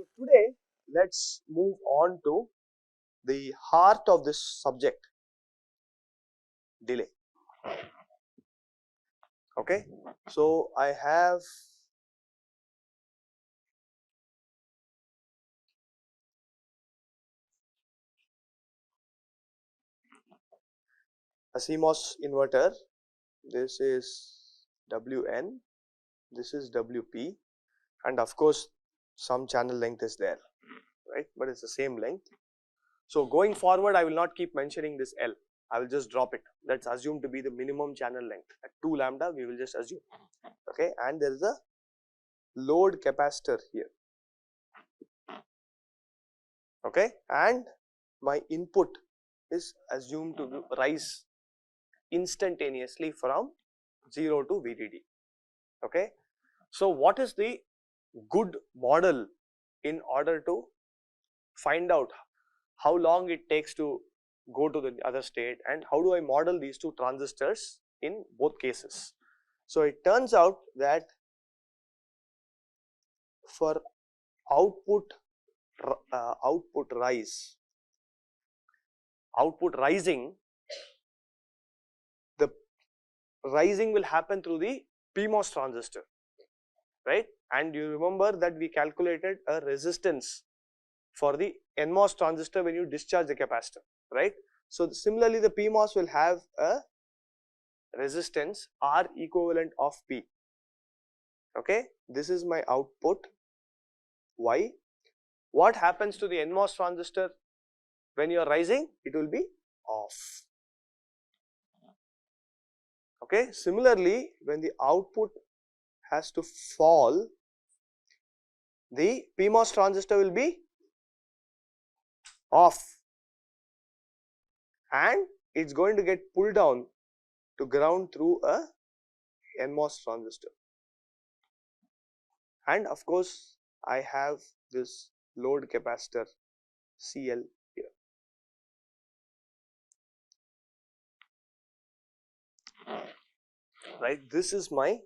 So today let's move on to the heart of this subject, delay. Okay, so I have a CMOS inverter. This is WN, this is WP, and of course some channel length is there, right, but it's the same length. So going forward I will not keep mentioning this L, I will just drop it. That's assumed to be the minimum channel length at 2 lambda, we will just assume. Okay, and there is a load capacitor here. Okay, and my input is assumed to rise instantaneously from 0 to VDD. Okay, so what is the good model in order to find out how long it takes to go to the other state, and how do I model these two transistors in both cases? So it turns out that for output rising, the rising will happen through the PMOS transistor, right? And you remember that we calculated a resistance for the NMOS transistor when you discharge the capacitor, right? So similarly the PMOS will have a resistance R equivalent of P. Okay, this is my output Y. What happens to the NMOS transistor when you are rising? It will be off. Okay, similarly when the output has to fall, the PMOS transistor will be off, and it's going to get pulled down to ground through a NMOS transistor. And of course I have this load capacitor CL here. Right, this is my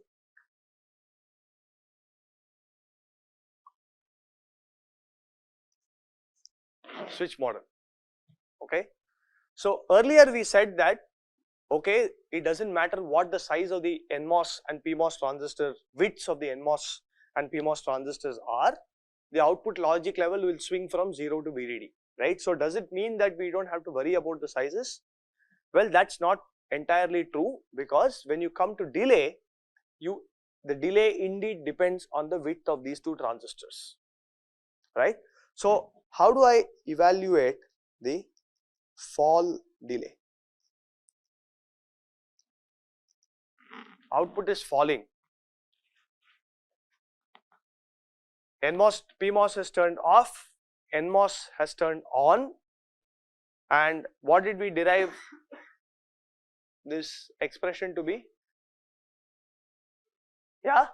switch model. Okay, so earlier we said that okay, it doesn't matter what the size of the NMOS and PMOS transistor, widths of the NMOS and PMOS transistors are, the output logic level will swing from 0 to VDD, right? So does it mean that we don't have to worry about the sizes? Well, that's not entirely true, because when you come to delay, the delay indeed depends on the width of these two transistors, right? So how do I evaluate the fall delay? Output is falling, PMOS has turned off, NMOS has turned on, and what did we derive this expression to be? Yeah?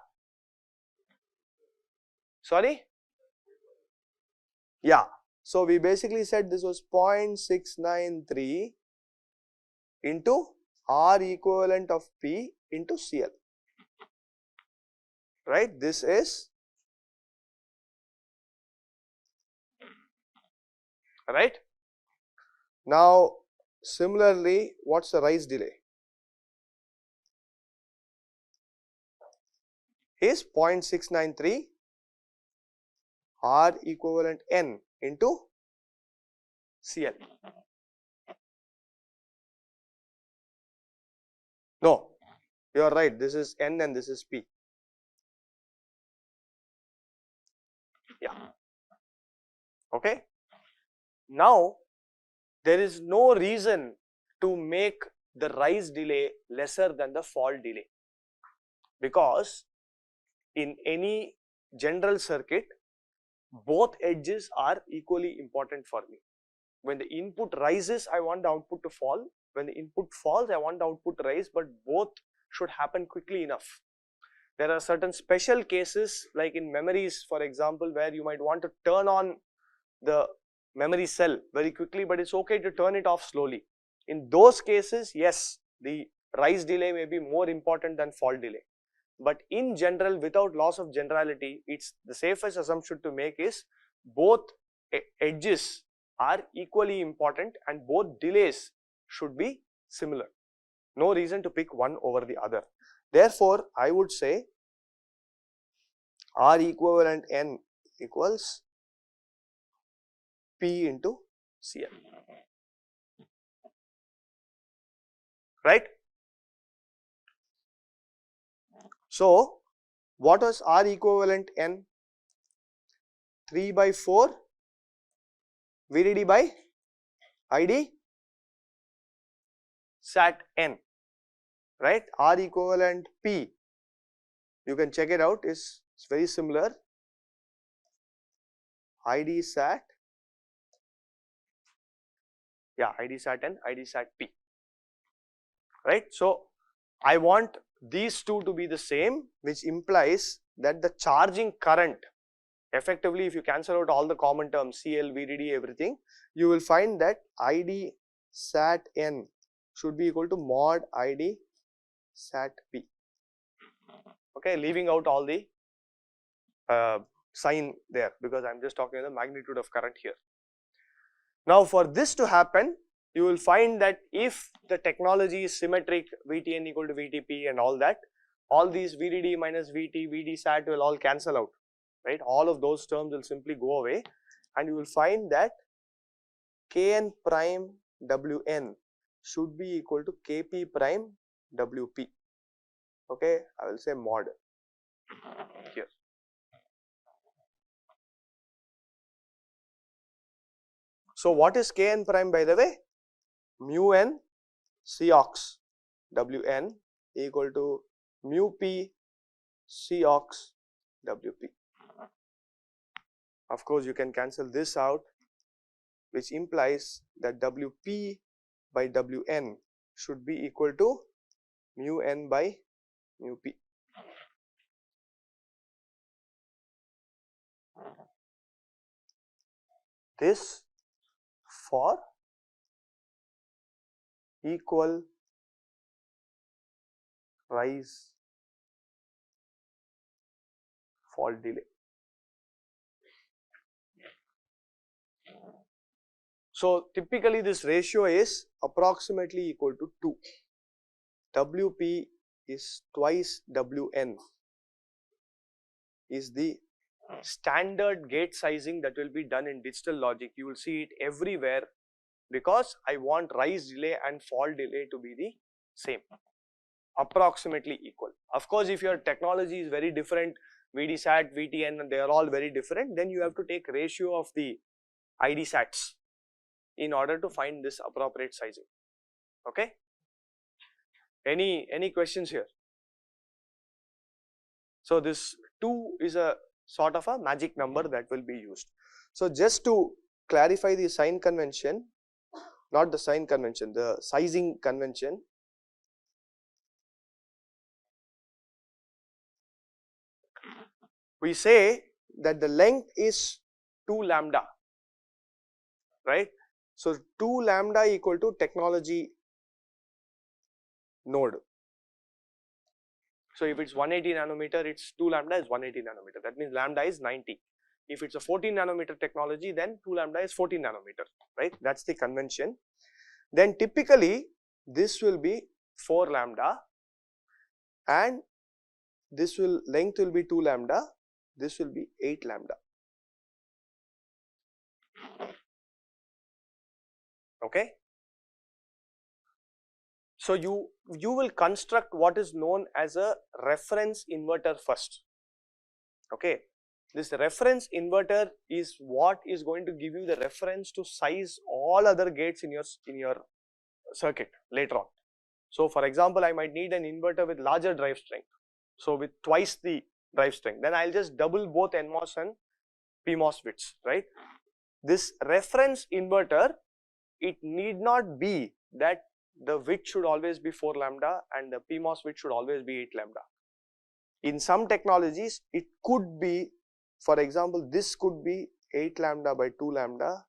Sorry? Yeah. So we basically said this was 0.693 into R equivalent of P into CL, right? This is, right? Now similarly, what's the rise delay? Is 0.693 R equivalent N into CL. No, you are right, this is N and this is P. Yeah. Okay. Now there is no reason to make the rise delay lesser than the fall delay, because in any general circuit both edges are equally important for me. When the input rises, I want the output to fall. When the input falls, I want the output to rise, but both should happen quickly enough. There are certain special cases like in memories, for example, where you might want to turn on the memory cell very quickly, but it's okay to turn it off slowly. In those cases, yes, the rise delay may be more important than fall delay. But in general, without loss of generality, it's the safest assumption to make is both edges are equally important and both delays should be similar. No reason to pick one over the other. Therefore, I would say R equivalent N equals P into CL, right? So, what was R equivalent N? 3 by 4 VDD by ID sat N, right? R equivalent P, you can check it out, it's very similar, ID sat, yeah, ID sat N, ID sat P, right? So, I want these two to be the same, which implies that the charging current, effectively if you cancel out all the common terms, CL, VDD, everything, you will find that ID sat N should be equal to mod ID sat P, okay, leaving out all the sign there because I am just talking about the magnitude of current here. Now, for this to happen, you will find that if the technology is symmetric, VTN equal to VTP and all that, all these VDD minus VT, VD sat will all cancel out, right? All of those terms will simply go away and you will find that Kn prime Wn should be equal to Kp prime Wp, okay, I will say mod here. So, what is Kn prime by the way? Mu n Cox Wn equal to mu p Cox Wp. Of course, you can cancel this out, which implies that Wp by Wn should be equal to mu n by mu p. This for equal rise fall delay. So, typically this ratio is approximately equal to 2. Wp is twice Wn is the standard gate sizing that will be done in digital logic. You will see it everywhere because I want rise delay and fall delay to be the same, approximately equal. Of course, if your technology is very different, VD sat, VTN, and they are all very different, then you have to take ratio of the ID sats in order to find this appropriate sizing, okay? Any questions here? So, this 2 is a sort of a magic number that will be used. So, just to clarify the sign convention, not the sign convention, the sizing convention. We say that the length is 2 lambda, right? So, 2 lambda equal to technology node. So, if it is 180 nanometer, its 2 lambda is 180 nanometer, that means lambda is 90. If it is a 14 nanometer technology, then 2 lambda is 14 nanometer, right? That is the convention. Then typically this will be 4 lambda and this length will be 2 lambda, this will be 8 lambda, okay. So, you will construct what is known as a reference inverter first, okay. This reference inverter is what is going to give you the reference to size all other gates in your circuit later on. So, for example, I might need an inverter with larger drive strength, so with twice the drive strength, then I will just double both NMOS and PMOS widths, right. This reference inverter, it need not be that the width should always be 4 lambda and the PMOS width should always be 8 lambda. In some technologies, it could be, for example, this could be 8 lambda by 2 lambda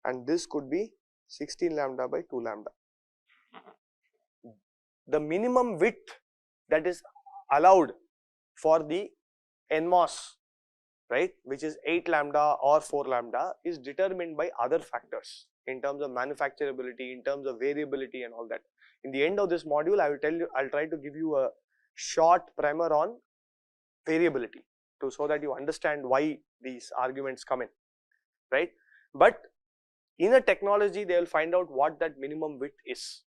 and this could be 16 lambda by 2 lambda. The minimum width that is allowed for the NMOS right, which is 8 lambda or 4 lambda, is determined by other factors in terms of manufacturability, in terms of variability and all that. In the end of this module, I will tell you, I'll try to give you a short primer on variability so that you understand why these arguments come in, right? But in a technology, they will find out what that minimum width is.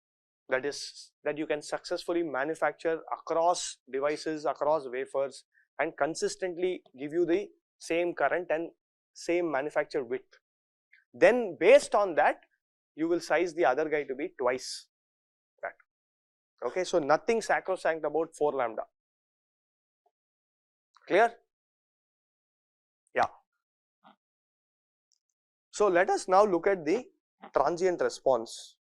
That is, that you can successfully manufacture across devices, across wafers, and consistently give you the same current and same manufacture width. Then based on that, you will size the other guy to be twice that. Okay, so nothing sacrosanct about 4 lambda. Clear? Yeah. So let us now look at the transient response.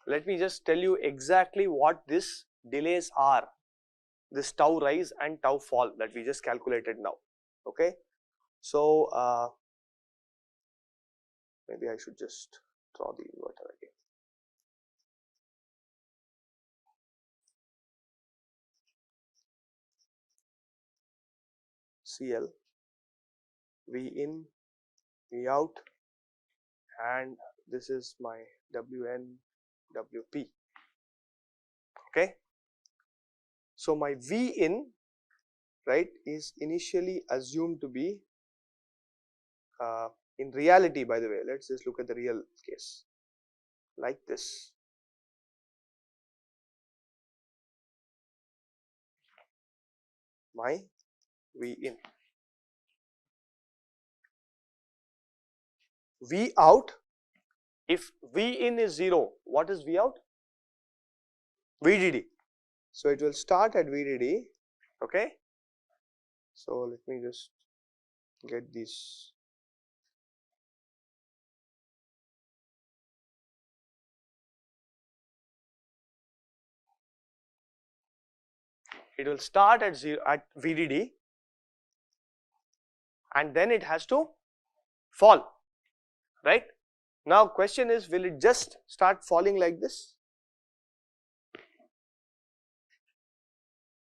Let me just tell you exactly what these delays are, this tau rise and tau fall that we just calculated now. Okay, so maybe I should just draw the inverter again. CL, V in, V out, and this is my WN, WP. Okay, so my V in, right, is initially assumed to be, in reality, by the way, let's just look at the real case, like this. My V in. V out, if V in is 0, what is V out? VDD. So it will start at VDD, okay. So let me just get these. It will start at VDD, and then it has to fall, right? Now question is, will it just start falling like this?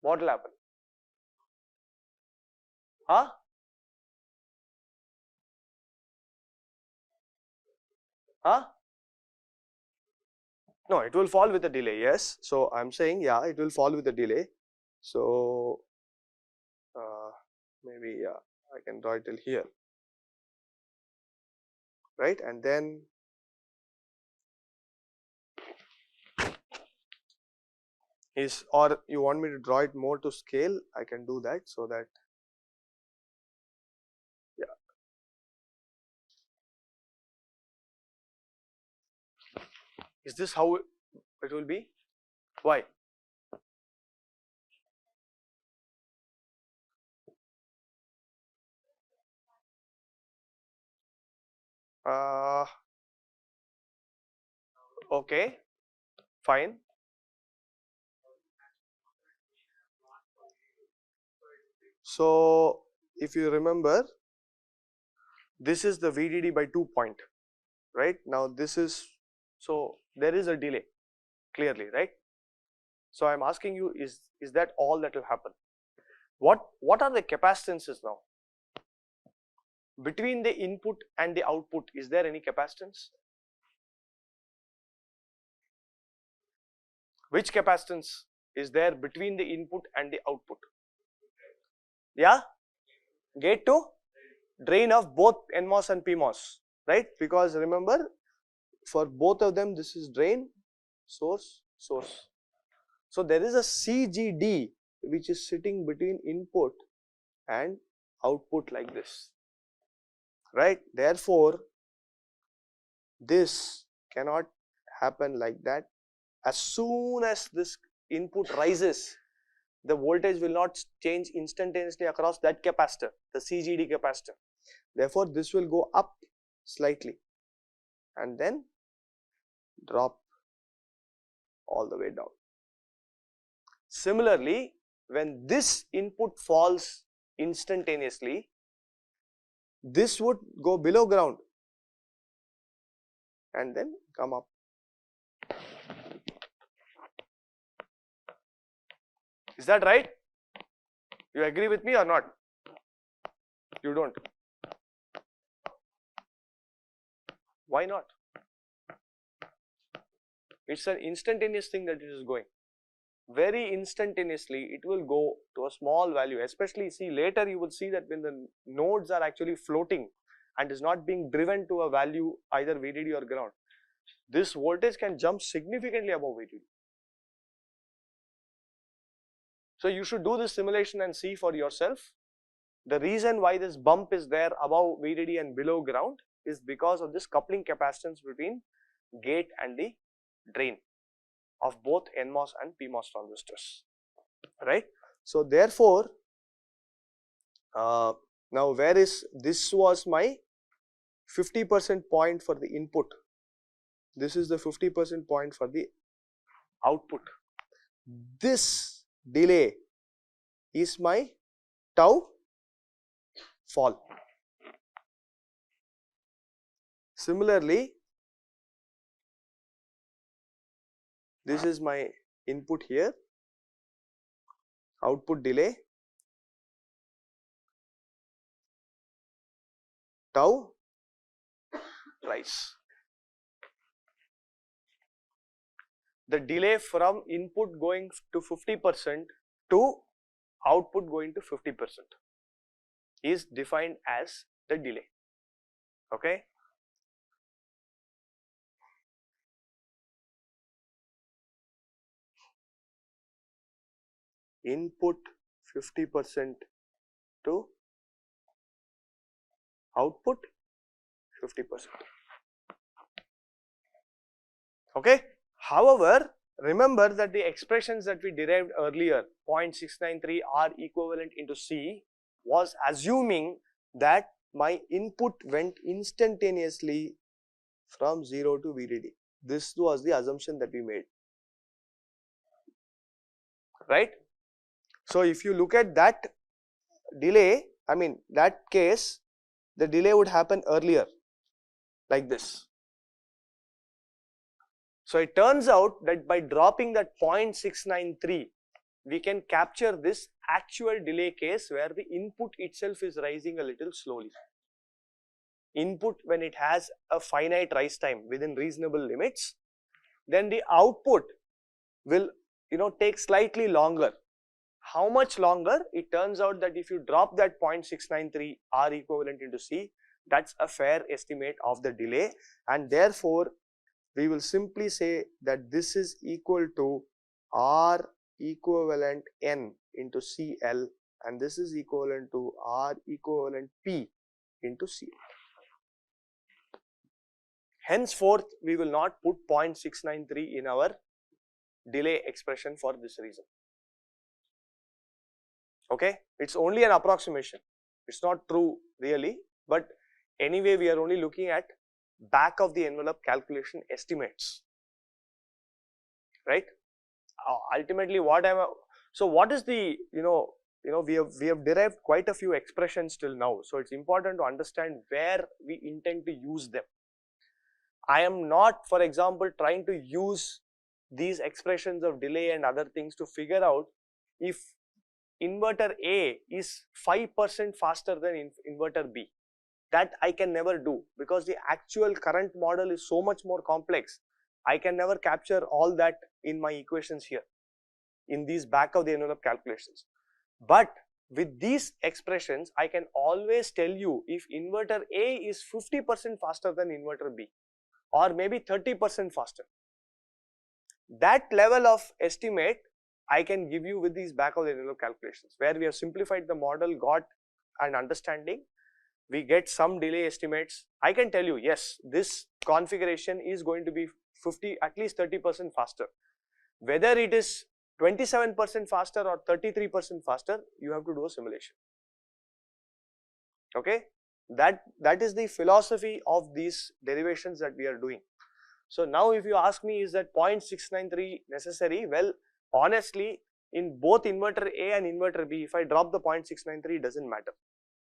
What will happen? Huh? Huh? No, it will fall with a delay, yes. So I'm saying, yeah, it will fall with a delay. So maybe, yeah, I can draw it till here, right? And then is, or you want me to draw it more to scale, I can do that, so that, yeah. Is this how it will be? Why? Okay, fine. So if you remember, this is the VDD by 2 point, right? Now this is, so there is a delay clearly, right? So I'm asking you, is that all that will happen? What are the capacitances now? Between the input and the output, is there any capacitance? Which capacitance is there between the input and the output? Yeah, gate to drain of both NMOS and PMOS, right? Because remember, for both of them, this is drain, source, source. So there is a CGD which is sitting between input and output like this, right? Therefore, this cannot happen like that. As soon as this input rises, the voltage will not change instantaneously across that capacitor, the CGD capacitor. Therefore, this will go up slightly and then drop all the way down. Similarly, when this input falls instantaneously, this would go below ground and then come up Is that right? You agree with me or not? You don't. Why not? It's an instantaneous thing that it is going. Very instantaneously, it will go to a small value. Especially, see, later you will see that when the nodes are actually floating and is not being driven to a value either VDD or ground, this voltage can jump significantly above VDD. So you should do this simulation and see for yourself. The reason why this bump is there above VDD and below ground is because of this coupling capacitance between gate and the drain of both NMOS and PMOS transistors, right? So therefore, now where is, this was my 50% point for the input, this is the 50% point for the output. This delay is my tau fall. Similarly, this is my input here, output delay, tau rise. The delay from input going to 50% to output going to 50% is defined as the delay, okay? Input 50% to output 50%, okay? However, remember that the expressions that we derived earlier, 0.693 R equivalent into C, was assuming that my input went instantaneously from 0 to VDD. This was the assumption that we made, right? So if you look at that delay, I mean that case, the delay would happen earlier, like this. So it turns out that by dropping that 0.693, we can capture this actual delay case where the input itself is rising a little slowly. Input, when it has a finite rise time within reasonable limits, then the output will, take slightly longer. How much longer? It turns out that if you drop that 0.693 R equivalent into C, that's a fair estimate of the delay, and therefore we will simply say that this is equal to R equivalent N into CL, and this is equivalent to R equivalent P into CL. Henceforth, we will not put 0.693 in our delay expression for this reason. Okay, it's only an approximation, it's not true really, but anyway we are only looking at back of the envelope calculation estimates, right? Ultimately what so what is the, we have derived quite a few expressions till now, so it's important to understand where we intend to use them. I am not, for example, trying to use these expressions of delay and other things to figure out if inverter A is 5% faster than inverter B. That I can never do, because the actual current model is so much more complex. I can never capture all that in my equations here, in these back of the envelope calculations. But with these expressions, I can always tell you if inverter A is 50% faster than inverter B, or maybe 30% faster. That level of estimate I can give you with these back of the envelope calculations, where we have simplified the model, got an understanding, we get some delay estimates. I can tell you, yes, this configuration is going to be at least 30% faster. Whether it is 27% faster or 33% faster, you have to do a simulation. Okay, that is the philosophy of these derivations that we are doing. So now if you ask me, is that 0.693 necessary? Well, honestly, in both inverter A and inverter B, if I drop the 0.693, it doesn't matter.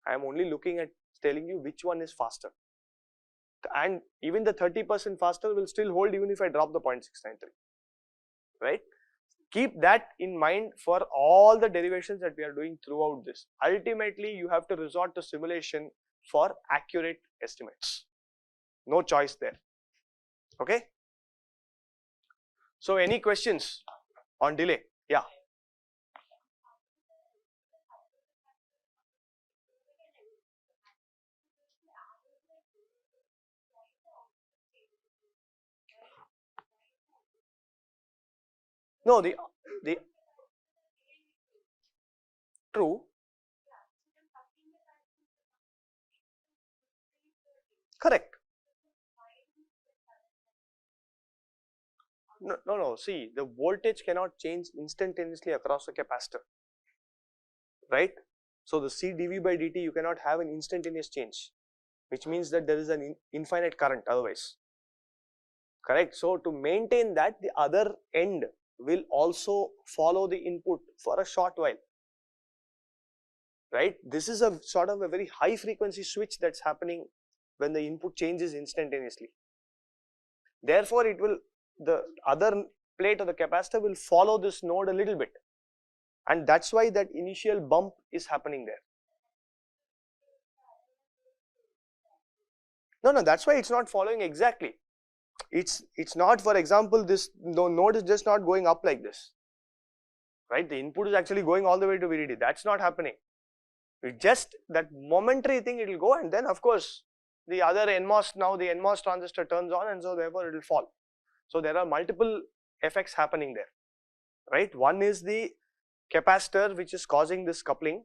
I am only looking at telling you which one is faster, and even the 30% faster will still hold even if I drop the 0.693, right? Keep that in mind for all the derivations that we are doing throughout this. Ultimately, you have to resort to simulation for accurate estimates. No choice there. Okay. So any questions on delay? Yeah. No, the true. Correct. No. See, the voltage cannot change instantaneously across the capacitor, right? So the C dV by dt, you cannot have an instantaneous change, which means that there is an infinite current otherwise. Correct. So to maintain that, the other end will also follow the input for a short while. Right? This is a sort of a very high frequency switch that's happening when the input changes instantaneously. Therefore, the other plate of the capacitor will follow this node a little bit, and that's why that initial bump is happening there. No, that's why it's not following exactly. It's not, for example, this node is just not going up like this, right? The input is actually going all the way to VDD. That's not happening. It just that momentary thing, it will go, and then of course the other NMOS, now the NMOS transistor turns on, and so therefore it will fall. So there are multiple effects happening there, right? One is the capacitor which is causing this coupling.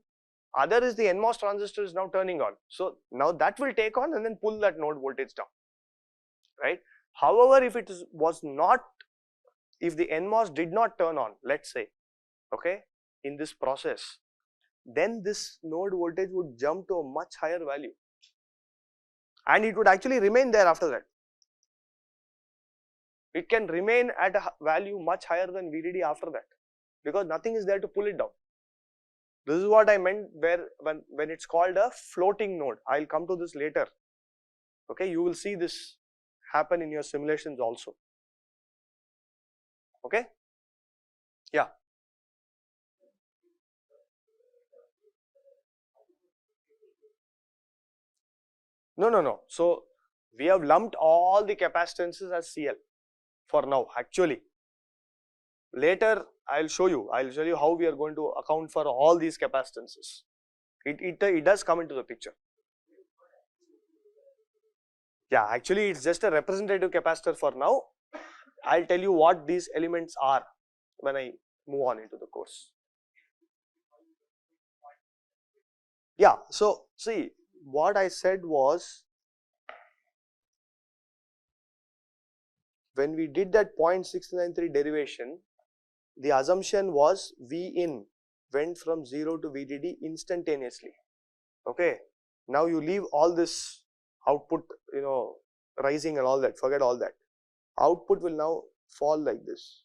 Other is the NMOS transistor is now turning on. So now that will take on and then pull that node voltage down, right? However, if it was not, if the NMOS did not turn on, let's say, okay, in this process, then this node voltage would jump to a much higher value, and it would actually remain there after that. It can remain at a value much higher than VDD after that, because nothing is there to pull it down. This is what I meant when it's called a floating node. I'll come to this later. Okay, you will see this happen in your simulations also. Okay? Yeah. No. So we have lumped all the capacitances as CL for now, actually. Later I'll show you how we are going to account for all these capacitances. It does come into the picture. Yeah, actually it's just a representative capacitor for now. I'll tell you what these elements are when I move on into the course. Yeah, so see, what I said was, when we did that 0.693 derivation, the assumption was V in went from 0 to VDD instantaneously. Okay, now you leave all this output, rising and all that, forget all that. Output will now fall like this,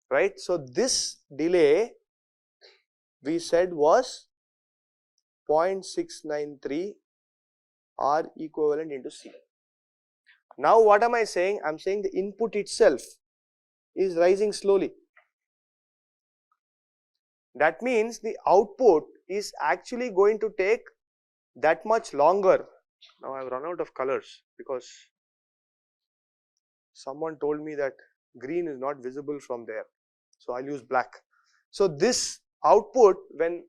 right? So this delay we said was 0.693 R equivalent into C. Now what am I saying? I'm saying the input itself is rising slowly. That means the output is actually going to take that much longer. Now I've run out of colors because someone told me that green is not visible from there, so I'll use black. So this output, when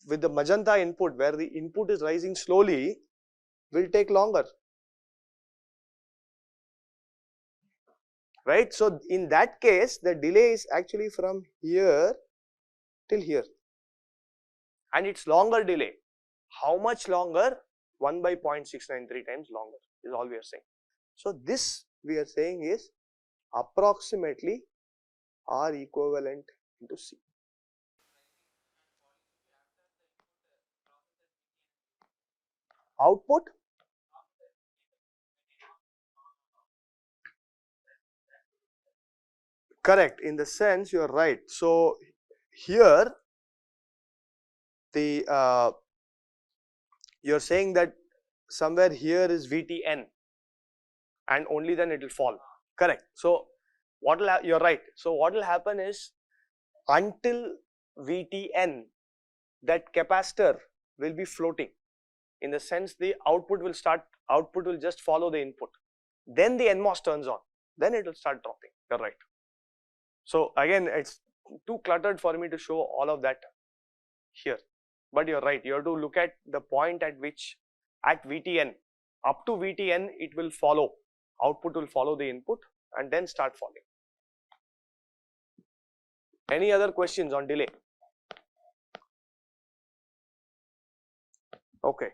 with the magenta input, where the input is rising slowly, will take longer, right? So in that case, the delay is actually from here till here, and it's longer delay. How much longer? 1 by 0.693 times longer is all we are saying. So this we are saying is approximately R equivalent into C. Output? Correct, in the sense you are right. So here the you're saying that somewhere here is VTN, and only then it will fall. Correct. So what will you're right. So what will happen is, until VTN, that capacitor will be floating, in the sense the output will just follow the input. Then the NMOS turns on, then it will start dropping. You're right. So again, it's too cluttered for me to show all of that here, but you're right. You have to look at the point at which, at VTN, up to VTN, it will follow, output will follow the input and then start falling. Any other questions on delay? Okay.